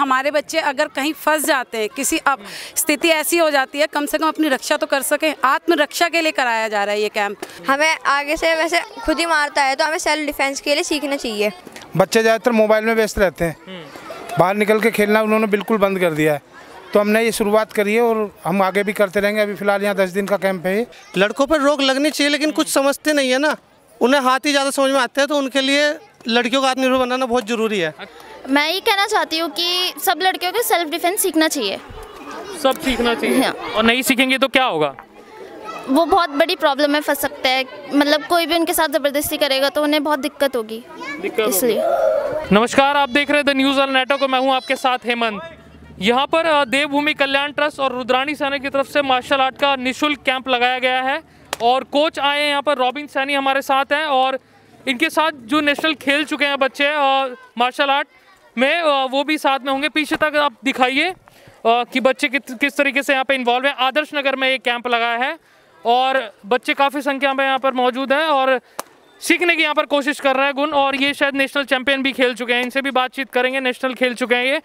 हमारे बच्चे अगर कहीं फंस जाते हैं, किसी अब स्थिति ऐसी हो जाती है, कम से कम अपनी रक्षा तो कर सकें। आत्मरक्षा के लिए कराया जा रहा है ये कैंप। हमें आगे से वैसे खुद ही मारता है तो हमें सेल्फ डिफेंस के लिए सीखना चाहिए। बच्चे ज़्यादातर मोबाइल में व्यस्त रहते हैं, बाहर निकल के खेलना उन्होंने बिल्कुल बंद कर दिया है। तो हमने ये शुरुआत करी है और हम आगे भी करते रहेंगे। अभी फ़िलहाल यहाँ 10 दिन का कैंप है। लड़कों पर रोक लगनी चाहिए, लेकिन कुछ समझते नहीं है ना, उन्हें हाथ ही ज़्यादा समझ में आते हैं, तो उनके लिए लड़कियों को आत्मनिर्भर बनाना बहुत ज़रूरी है। मैं ये कहना चाहती हूँ कि सब लड़कियों को सेल्फ डिफेंस सीखना चाहिए। सब सीखना चाहिए। हाँ। और नहीं सीखेंगे तो क्या होगा? वो बहुत बड़ी प्रॉब्लम में फंस सकते हैं, मतलब कोई भी उनके साथ ज़बरदस्ती करेगा तो उन्हें बहुत दिक्कत होगी। इसलिए नमस्कार, आप देख रहे हैं द न्यूज़ ऑन नेटवर्क को। मैं हूं आपके साथ हेमंत। यहां पर देवभूमि कल्याण ट्रस्ट और रुद्राणी सेना की तरफ से मार्शल आर्ट का निःशुल्क कैंप लगाया गया है और कोच आए हैं यहाँ पर। रॉबिन सैनी हमारे साथ हैं और इनके साथ जो नेशनल खेल चुके हैं बच्चे मार्शल आर्ट में, वो भी साथ में होंगे। पीछे तक आप दिखाइए कि बच्चे किस तरीके से यहाँ पे इन्वॉल्व हैं। आदर्श नगर में एक कैंप लगाया है और बच्चे काफ़ी संख्या में यहाँ पर मौजूद हैं और सीखने की यहाँ पर कोशिश कर रहे हैं गुण। और ये शायद नेशनल चैंपियन भी खेल चुके हैं, इनसे भी बातचीत करेंगे। नेशनल खेल चुके हैं ये।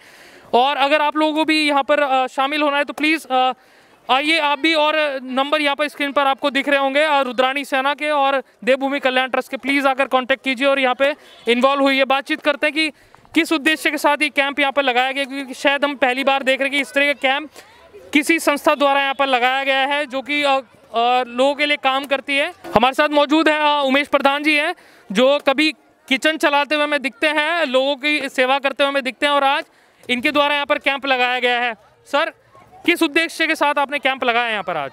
और अगर आप लोगों को भी यहाँ पर शामिल होना है तो प्लीज़ आइए आप भी। और नंबर यहाँ पर स्क्रीन पर आपको दिख रहे होंगे रुद्राणी सेना के और देवभूमि कल्याण ट्रस्ट के। प्लीज़ आकर कांटेक्ट कीजिए और यहाँ पे इन्वॉल्व हुई है। बातचीत करते हैं कि किस उद्देश्य के साथ ये कैंप यहाँ पर लगाया गया, क्योंकि शायद हम पहली बार देख रहे हैं कि इस तरह का कैंप किसी संस्था द्वारा यहाँ पर लगाया गया है जो कि लोगों के लिए काम करती है। हमारे साथ मौजूद है उमेश प्रधान जी हैं, जो कभी किचन चलाते हुए हमें दिखते हैं, लोगों की सेवा करते हुए हमें दिखते हैं और आज इनके द्वारा यहाँ पर कैंप लगाया गया है। सर, किस उद्देश्य के साथ आपने कैंप लगाया यहाँ पर आज?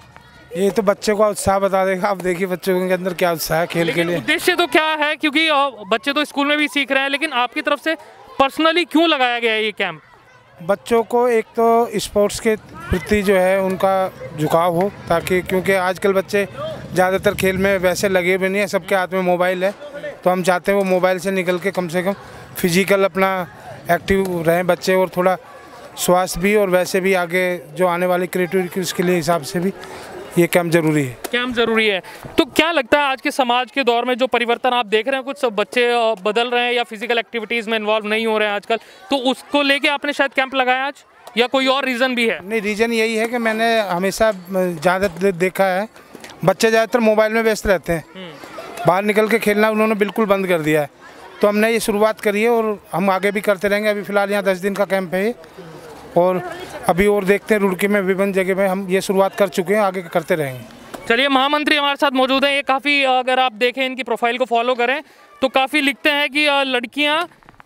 ये तो बच्चे को उत्साह बता देगा। आप देखिए बच्चों के अंदर क्या उत्साह है खेल के लिए। उद्देश्य तो क्या है, क्योंकि बच्चे तो स्कूल में भी सीख रहे हैं, लेकिन आपकी तरफ से पर्सनली क्यों लगाया गया है ये कैंप? बच्चों को एक तो स्पोर्ट्स के प्रति जो है उनका झुकाव हो, ताकि क्योंकि आजकल बच्चे ज़्यादातर खेल में वैसे लगे भी नहीं है, सबके हाथ में मोबाइल है। तो हम चाहते हैं वो मोबाइल से निकल के कम से कम फिजिकल अपना एक्टिव रहें बच्चे, और थोड़ा स्वास्थ्य भी और वैसे भी आगे जो आने वाली क्रिएटिविटी उसके लिए हिसाब से भी ये कैंप जरूरी है। कैंप जरूरी है। तो क्या लगता है आज के समाज के दौर में जो परिवर्तन आप देख रहे हैं, कुछ सब बच्चे बदल रहे हैं या फिजिकल एक्टिविटीज़ में इन्वॉल्व नहीं हो रहे हैं आजकल, तो उसको लेके आपने शायद कैंप लगाया आज, या कोई और रीज़न भी है? नहीं, रीज़न यही है कि मैंने हमेशा ज़्यादा देखा है बच्चे ज़्यादातर मोबाइल में व्यस्त रहते हैं, बाहर निकल के खेलना उन्होंने बिल्कुल बंद कर दिया है। तो हमने ये शुरुआत करी है और हम आगे भी करते रहेंगे। अभी फ़िलहाल यहाँ 10 दिन का कैंप है और अभी और देखते हैं, रुड़की में विभिन्न जगह में हम ये शुरुआत कर चुके हैं, आगे करते रहेंगे। चलिए, महामंत्री हमारे साथ मौजूद हैं। ये काफ़ी, अगर आप देखें इनकी प्रोफाइल को फॉलो करें तो काफ़ी लिखते हैं कि लड़कियां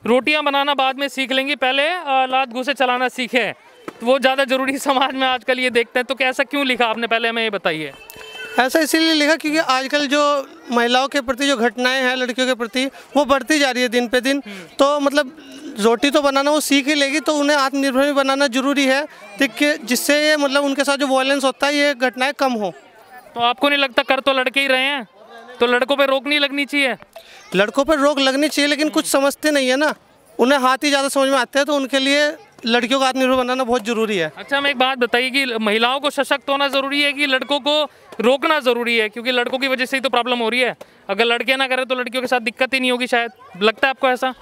रोटियां बनाना बाद में सीख लेंगी, पहले लात घूसे चलाना सीखें। तो वो ज़्यादा ज़रूरी समाज में आजकल ये देखते हैं। तो कैसा क्यों लिखा आपने, पहले हमें ये बताइए। ऐसा इसीलिए लिखा क्योंकि आजकल जो महिलाओं के प्रति जो घटनाएं हैं लड़कियों के प्रति, वो बढ़ती जा रही है दिन पे दिन। तो मतलब रोटी तो बनाना वो सीख ही लेगी, तो उन्हें आत्मनिर्भर भी बनाना जरूरी है, जिससे ये मतलब उनके साथ जो वायलेंस होता है ये घटनाएं कम हो। तो आपको नहीं लगता, कर तो लड़के ही रहे हैं, तो लड़कों पे रोक नहीं लगनी चाहिए? लड़कों पर रोक लगनी चाहिए, लेकिन कुछ समझते नहीं है ना, उन्हें हाथ ही ज़्यादा समझ में आते हैं, तो उनके लिए लड़कियों को आत्मनिर्भर बनाना बहुत जरूरी है। अच्छा, हमें एक बात बताइए कि महिलाओं को सशक्त होना जरूरी है कि लड़कों को रोकना जरूरी है? क्योंकि लड़कों की वजह से ही तो प्रॉब्लम हो रही है। अगर लड़के ना करें तो लड़कियों के साथ दिक्कत ही नहीं होगी शायद। लगता है आपको ऐसा?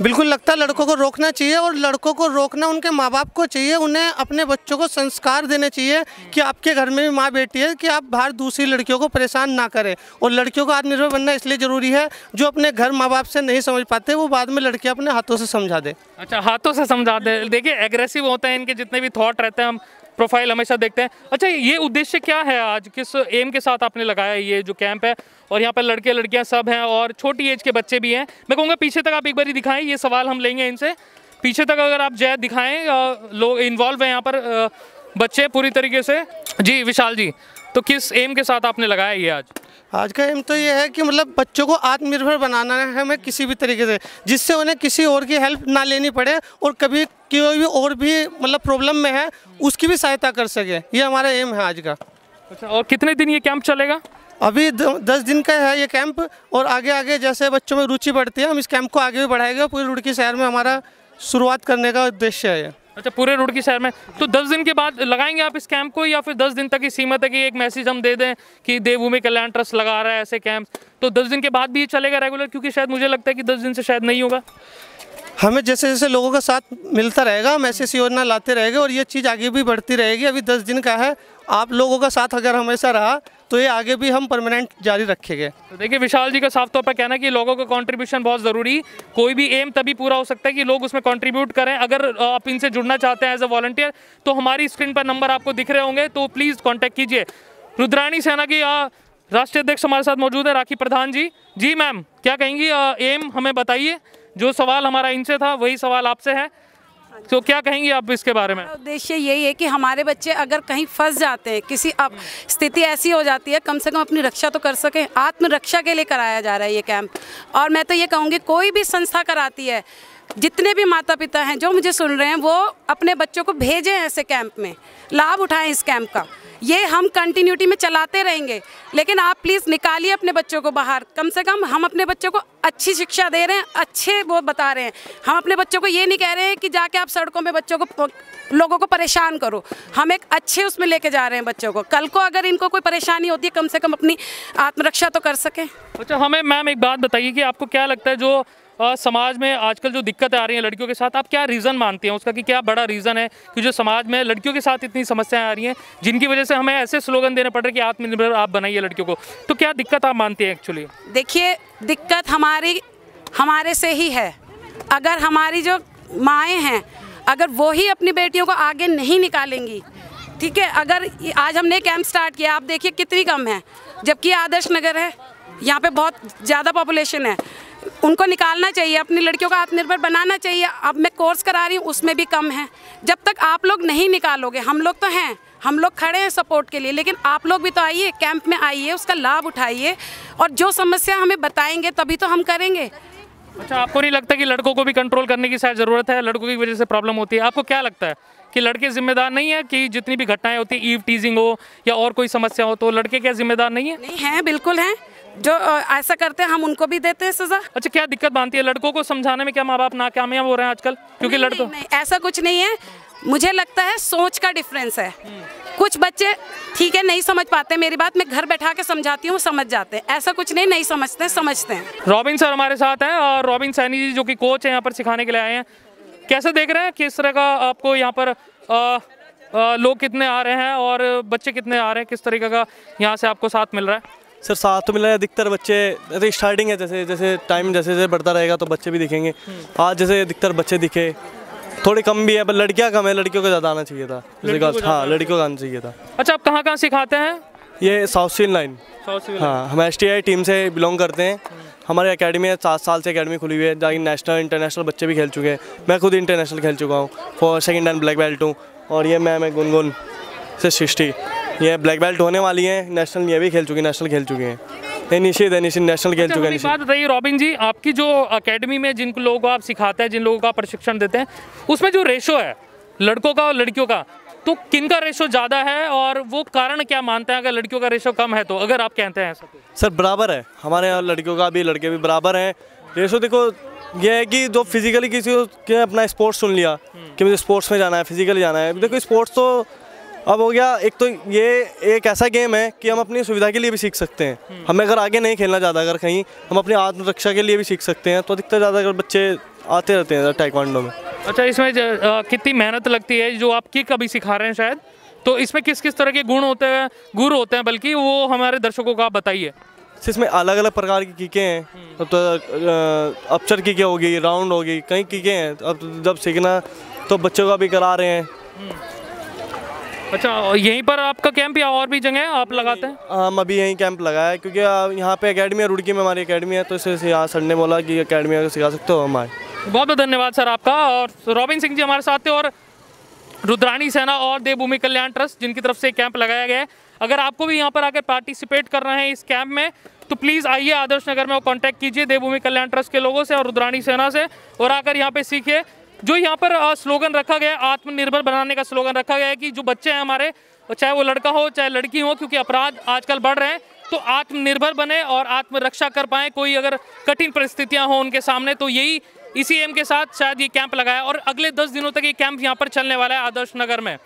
बिल्कुल लगता है, लड़कों को रोकना चाहिए, और लड़कों को रोकना उनके माँ बाप को चाहिए। उन्हें अपने बच्चों को संस्कार देने चाहिए कि आपके घर में भी माँ बेटी है, कि आप बाहर दूसरी लड़कियों को परेशान ना करें। और लड़कियों को आत्मनिर्भर बनना इसलिए ज़रूरी है, जो अपने घर माँ बाप से नहीं समझ पाते वो बाद में लड़कियाँ अपने हाथों से समझा दे। अच्छा, हाथों से समझा दे। देखिए, एग्रेसिव होते हैं इनके जितने भी थॉट रहते हैं, हम प्रोफाइल हमेशा देखते हैं। अच्छा, ये उद्देश्य क्या है आज, किस एम के साथ आपने लगाया ये जो कैंप है? और यहाँ पर लड़के लड़कियाँ सब हैं और छोटी एज के बच्चे भी हैं। मैं कहूँगा पीछे तक आप एक बार दिखाएं, ये सवाल हम लेंगे इनसे। पीछे तक अगर आप जय दिखाएं, लोग इन्वॉल्व हैं यहाँ पर, बच्चे पूरी तरीके से। जी विशाल जी, तो किस एम के साथ आपने लगाया ये आज? आज का एम तो ये है कि मतलब बच्चों को आत्मनिर्भर बनाना है हमें किसी भी तरीके से, जिससे उन्हें किसी और की हेल्प ना लेनी पड़े, और कभी कोई भी और भी मतलब प्रॉब्लम में है उसकी भी सहायता कर सके। ये हमारा एम है आज का। अच्छा, और कितने दिन ये कैंप चलेगा? अभी 10 दिन का है ये कैंप, और आगे आगे जैसे बच्चों में रुचि बढ़ती है हम इस कैंप को आगे भी बढ़ाएंगे। पूरी रुड़की शहर में हमारा शुरुआत करने का उद्देश्य है। अच्छा, पूरे रुड़की शहर में। तो 10 दिन के बाद लगाएंगे आप इस कैंप को, या फिर 10 दिन तक ही सीमित है कि एक मैसेज हम दे दें कि देवभूमि कल्याण ट्रस्ट लगा रहा है ऐसे कैंप, तो 10 दिन के बाद भी ये चलेगा रेगुलर? क्योंकि शायद मुझे लगता है कि 10 दिन से शायद नहीं होगा। हमें जैसे जैसे लोगों का साथ मिलता रहेगा हम ऐसी योजना लाते रहेंगे और ये चीज़ आगे भी बढ़ती रहेगी। अभी 10 दिन का है, आप लोगों का साथ अगर हमेशा रहा तो ये आगे भी हम परमानेंट जारी रखेंगे। तो देखिए विशाल जी का साफ तौर पर कहना है कि लोगों का कंट्रीब्यूशन बहुत ज़रूरी, कोई भी एम तभी पूरा हो सकता है कि लोग उसमें कंट्रीब्यूट करें। अगर आप इनसे जुड़ना चाहते हैं एज अ वॉलंटियर तो हमारी स्क्रीन पर नंबर आपको दिख रहे होंगे, तो प्लीज़ कॉन्टैक्ट कीजिए। रुद्राणी सेना की राष्ट्रीय अध्यक्ष हमारे साथ मौजूद है, राखी प्रधान जी। जी मैम, क्या कहेंगी? एम हमें बताइए, जो सवाल हमारा इनसे था वही सवाल आपसे है, तो क्या कहेंगी आप इसके बारे में? उद्देश्य यही है कि हमारे बच्चे अगर कहीं फंस जाते हैं, किसी अब स्थिति ऐसी हो जाती है, कम से कम अपनी रक्षा तो कर सकें। आत्मरक्षा के लिए कराया जा रहा है ये कैंप। और मैं तो ये कहूँगी कोई भी संस्था कराती है, जितने भी माता पिता हैं जो मुझे सुन रहे हैं, वो अपने बच्चों को भेजें ऐसे कैंप में, लाभ उठाएं इस कैंप का। ये हम कंटिन्यूटी में चलाते रहेंगे, लेकिन आप प्लीज़ निकालिए अपने बच्चों को बाहर। कम से कम हम अपने बच्चों को अच्छी शिक्षा दे रहे हैं, अच्छे वो बता रहे हैं। हम अपने बच्चों को ये नहीं कह रहे हैं कि जाके आप सड़कों में बच्चों को, लोगों को परेशान करो। हम एक अच्छे उसमें लेके जा रहे हैं बच्चों को। कल को अगर इनको कोई परेशानी होती है, कम से कम अपनी आत्मरक्षा तो कर सकें। अच्छा, हमें मैम एक बात बताइए कि आपको क्या लगता है जो समाज में आजकल जो दिक्कतें आ रही हैं लड़कियों के साथ, आप क्या रीज़न मानते हैं उसका, कि क्या बड़ा रीज़न है कि जो समाज में लड़कियों के साथ इतनी समस्याएं आ रही हैं जिनकी वजह से हमें ऐसे स्लोगन देने पड़ रहे हैं कि आत्मनिर्भर आप बनाइए लड़कियों को? तो क्या दिक्कत आप मानते हैं एक्चुअली? देखिए, दिक्कत हमारे से ही है। अगर हमारी जो माएँ हैं, अगर वो ही अपनी बेटियों को आगे नहीं निकालेंगी, ठीक है। अगर आज हमने कैंप स्टार्ट किया, आप देखिए कितनी कम है, जबकि आदर्श नगर है, यहाँ पे बहुत ज़्यादा पॉपुलेशन है। उनको निकालना चाहिए, अपनी लड़कियों को आत्मनिर्भर बनाना चाहिए। अब मैं कोर्स करा रही हूँ, उसमें भी कम है। जब तक आप लोग नहीं निकालोगे, हम लोग तो हैं, हम लोग खड़े हैं सपोर्ट के लिए, लेकिन आप लोग भी तो आइए, कैंप में आइए, उसका लाभ उठाइए, और जो समस्या हमें बताएंगे तभी तो हम करेंगे। अच्छा, आपको नहीं लगता कि लड़कों को भी कंट्रोल करने की शायद ज़रूरत है? लड़कों की वजह से प्रॉब्लम होती है। आपको क्या लगता है कि लड़के जिम्मेदार नहीं है कि जितनी भी घटनाएं होती है, ईव टीजिंग हो या और कोई समस्या हो, तो लड़के क्या जिम्मेदार नहीं है? नहीं है, बिल्कुल हैं। जो ऐसा करते हैं हम उनको भी देते हैं सजा। अच्छा, क्या दिक्कत बनती है लड़कों को समझाने में? क्या माँ बाप नाकामयाब हो रहे हैं आजकल? क्योंकि लड़कों नहीं, ऐसा कुछ नहीं है। मुझे लगता है सोच का डिफरेंस है। कुछ बच्चे ठीक है नहीं समझ पाते मेरी बात, मैं घर बैठा के समझाती हूँ, समझ जाते हैं। ऐसा कुछ नहीं समझते, समझते हैं। रॉबिन सर हमारे साथ हैं, और रॉबिन सैनी जी जो कि कोच हैं यहाँ पर सिखाने के लिए आए हैं। कैसे देख रहे हैं, किस तरह का आपको यहाँ पर लोग कितने आ रहे हैं और बच्चे कितने आ रहे हैं, किस तरीके का यहाँ से आपको साथ मिल रहा है? सर साथ तो मिल रहा है, अधिकतर बच्चे स्टार्टिंग है, जैसे जैसे टाइम जैसे जैसे बढ़ता रहेगा तो बच्चे भी दिखेंगे। आज जैसे अधिकतर बच्चे दिखे, थोड़े कम भी है, पर लड़कियां कम है, लड़कियों को ज़्यादा आना चाहिए था। हाँ, लड़कियों को आना चाहिए था। अच्छा, आप कहाँ सिखाते हैं? ये साउथ सिविल लाइन। हाँ, हम STI टीम से बिलोंग करते हैं। हमारी एकेडमी है, 7 साल से एकेडमी खुली हुई है, जहाँ नेशनल इंटरनेशनल बच्चे भी खेल चुके हैं। मैं खुद इंटरनेशनल खेल चुका हूँ, for second and black belt हूँ। और ये मैम है गुनगुन से 60, ये ब्लैक बेल्ट होने वाली हैं। नेशनल ये भी खेल चुकी, नेशनल खेल चुके हैं। निशित नेशनल खेल चुके हैं। बात बताइए रॉबिन जी, आपकी जो एकेडमी में जिन लोगों को आप सिखाते हैं, जिन लोगों को आप प्रशिक्षण देते हैं, उसमें जो रेशो है लड़कों का और लड़कियों का, तो किन का रेशो ज़्यादा है और वो कारण क्या मानते हैं? अगर लड़कियों का रेशो कम है तो, अगर आप कहते हैं ऐसा तो? सर बराबर है, हमारे यहाँ लड़कियों का भी लड़के भी बराबर हैं। रेशो देखो ये है कि जो फिजिकली किसी को अपना स्पोर्ट्स चुन लिया कि मुझे स्पोर्ट्स में जाना है, फिजिकली जाना है। देखो स्पोर्ट्स तो अब हो गया, एक तो ये एक ऐसा गेम है कि हम अपनी सुविधा के लिए भी सीख सकते हैं। हमें अगर आगे नहीं खेलना ज़्यादा, अगर कहीं हम अपनी आत्मरक्षा के लिए भी सीख सकते हैं, तो अधिकतर ज़्यादा अगर बच्चे आते रहते हैं ताइक्वांडो में। अच्छा, इसमें कितनी मेहनत लगती है? जो आप किक अभी सिखा रहे हैं शायद, तो इसमें किस किस तरह के गुण होते हैं बल्कि वो हमारे दर्शकों को आप बताइए। इसमें अलग अलग प्रकार की किकें हैं। अब तो अपचर किकें होगी, राउंड होगी, कई किकें हैं। अब जब सीखना तो बच्चों का भी करा रहे हैं। अच्छा, यहीं पर आपका कैंप या और भी जगह आप लगाते हैं? हम अभी यहीं कैंप लगाया है, क्योंकि यहाँ पे एकेडमी है, रुड़की में हमारी एकेडमी है, तो इससे यहाँ सर ने बोला कि एकेडमी अगर सिखा सकते हो हम आए। बहुत बहुत धन्यवाद सर आपका। और रॉबिन सिंह जी हमारे साथ थे, और रुद्राणी सेना और देवभूमि कल्याण ट्रस्ट जिनकी तरफ से कैंप लगाया गया है। अगर आपको भी यहाँ पर आकर पार्टिसिपेट करना है इस कैंप में, तो प्लीज़ आइए आदर्श नगर में और कॉन्टैक्ट कीजिए देवभूमि कल्याण ट्रस्ट के लोगों से और रुद्राणी सेना से, और आकर यहाँ पे सीखिए। जो यहाँ पर स्लोगन रखा गया है, आत्मनिर्भर बनाने का स्लोगन रखा गया है कि जो बच्चे हैं हमारे, चाहे वो लड़का हो चाहे लड़की हो, क्योंकि अपराध आजकल बढ़ रहे हैं, तो आत्मनिर्भर बने और आत्मरक्षा कर पाएँ। कोई अगर कठिन परिस्थितियाँ हों उनके सामने, तो यही इसी एम के साथ शायद ये कैंप लगाया, और अगले 10 दिनों तक ये कैंप यहाँ पर चलने वाला है आदर्श नगर में।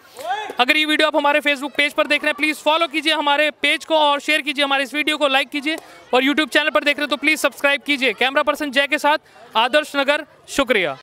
अगर ये वीडियो आप हमारे फेसबुक पेज पर देख रहे हैं, प्लीज़ फॉलो कीजिए हमारे पेज को और शेयर कीजिए, हमारे इस वीडियो को लाइक कीजिए, और यूट्यूब चैनल पर देख रहे हैं तो प्लीज़ सब्सक्राइब कीजिए। कैमरा पर्सन जय के साथ आदर्श नगर, शुक्रिया।